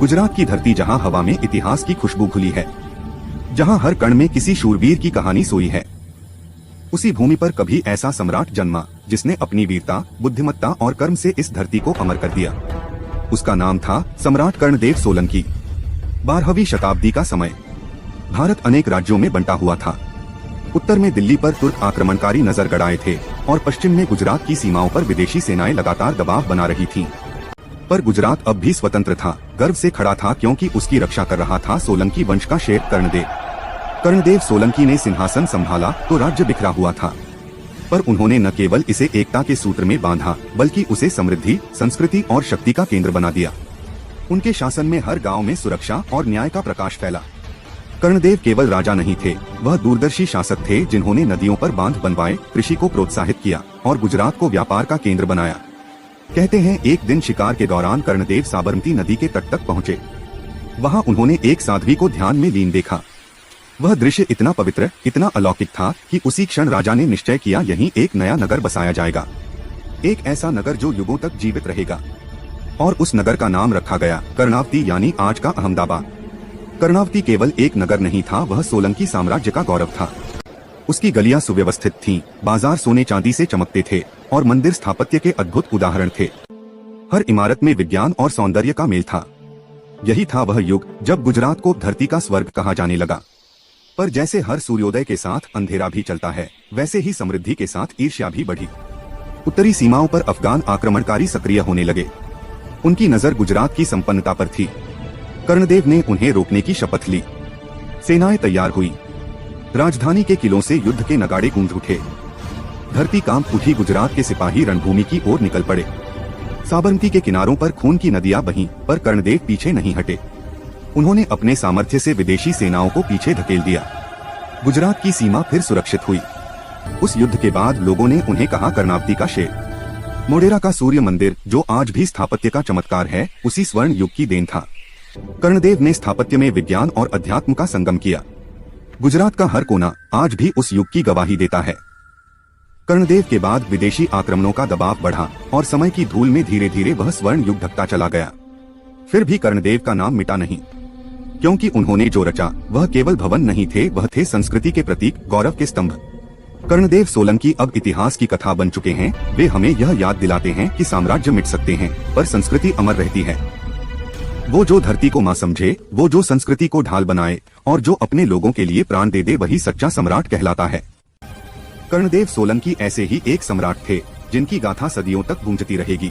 गुजरात की धरती जहां हवा में इतिहास की खुशबू घुली है, जहां हर कण में किसी शूरवीर की कहानी सोई है, उसी भूमि पर कभी ऐसा सम्राट जन्मा जिसने अपनी वीरता, बुद्धिमत्ता और कर्म से इस धरती को अमर कर दिया। उसका नाम था सम्राट कर्णदेव सोलंकी। 12वीं शताब्दी का समय। भारत अनेक राज्यों में बंटा हुआ था। उत्तर में दिल्ली पर तुर्क आक्रमणकारी नजर गड़ाए थे और पश्चिम में गुजरात की सीमाओं पर विदेशी सेनाएं लगातार दबाव बना रही थीं। पर गुजरात अब भी स्वतंत्र था, गर्व से खड़ा था, क्योंकि उसकी रक्षा कर रहा था सोलंकी वंश का शेर कर्णदेव। कर्णदेव सोलंकी ने सिंहासन संभाला तो राज्य बिखरा हुआ था, पर उन्होंने न केवल इसे एकता के सूत्र में बांधा, बल्कि उसे समृद्धि, संस्कृति और शक्ति का केंद्र बना दिया। उनके शासन में हर गांव में सुरक्षा और न्याय का प्रकाश फैला। कर्णदेव केवल राजा नहीं थे, वह दूरदर्शी शासक थे जिन्होंने नदियों पर बांध बनवाए, कृषि को प्रोत्साहित किया और गुजरात को व्यापार का केंद्र बनाया। कहते हैं एक दिन शिकार के दौरान कर्णदेव साबरमती नदी के तट तक पहुँचे। वहाँ उन्होंने एक साध्वी को ध्यान में लीन देखा। वह दृश्य इतना पवित्र, इतना अलौकिक था कि उसी क्षण राजा ने निश्चय किया, यहीं एक नया नगर बसाया जाएगा, एक ऐसा नगर जो युगों तक जीवित रहेगा। और उस नगर का नाम रखा गया कर्णावती, यानी आज का अहमदाबाद। कर्णावती केवल एक नगर नहीं था, वह सोलंकी साम्राज्य का गौरव था। उसकी गलियां सुव्यवस्थित थीं, बाजार सोने चांदी से चमकते थे और मंदिर स्थापत्य के अद्भुत उदाहरण थे। हर इमारत में विज्ञान और सौंदर्य का मेल था। यही था वह युग जब गुजरात को धरती का स्वर्ग कहा जाने लगा। पर जैसे हर सूर्योदय के साथ अंधेरा भी चलता है, वैसे ही समृद्धि के साथ ईर्ष्या भी बढ़ी। उत्तरी सीमाओं पर अफगान आक्रमणकारी सक्रिय होने लगे। उनकी नजर गुजरात की संपन्नता पर थी। कर्णदेव ने उन्हें रोकने की शपथ ली। सेनाएं तैयार हुई। राजधानी के किलों से युद्ध के नगाड़े गूंज उठे। धरती कांप उठी। गुजरात के सिपाही रणभूमि की ओर निकल पड़े। साबरमती के किनारों पर खून की नदियां बहीं, पर कर्णदेव पीछे नहीं हटे। उन्होंने अपने सामर्थ्य से विदेशी सेनाओं को पीछे धकेल दिया। गुजरात की सीमा फिर सुरक्षित हुई। उस युद्ध के बाद लोगों ने उन्हें कहा कर्णावती का शेर। मोढेरा का सूर्य मंदिर, जो आज भी स्थापत्य का चमत्कार है, उसी स्वर्ण युग की देन था। कर्णदेव ने स्थापत्य में विज्ञान और अध्यात्म का संगम किया। गुजरात का हर कोना आज भी उस युग की गवाही देता है। कर्णदेव के बाद विदेशी आक्रमणों का दबाव बढ़ा और समय की धूल में धीरे धीरे वह स्वर्ण युग ढकता चला गया। फिर भी कर्णदेव का नाम मिटा नहीं, क्योंकि उन्होंने जो रचा वह केवल भवन नहीं थे, वह थे संस्कृति के प्रतीक, गौरव के स्तंभ। कर्णदेव सोलंकी अब इतिहास की कथा बन चुके हैं। वे हमें यह याद दिलाते हैं कि साम्राज्य मिट सकते हैं, पर संस्कृति अमर रहती है। वो जो धरती को मां समझे, वो जो संस्कृति को ढाल बनाए और जो अपने लोगों के लिए प्राण दे दे, वही सच्चा सम्राट कहलाता है। कर्णदेव सोलंकी ऐसे ही एक सम्राट थे जिनकी गाथा सदियों तक गूंजती रहेगी।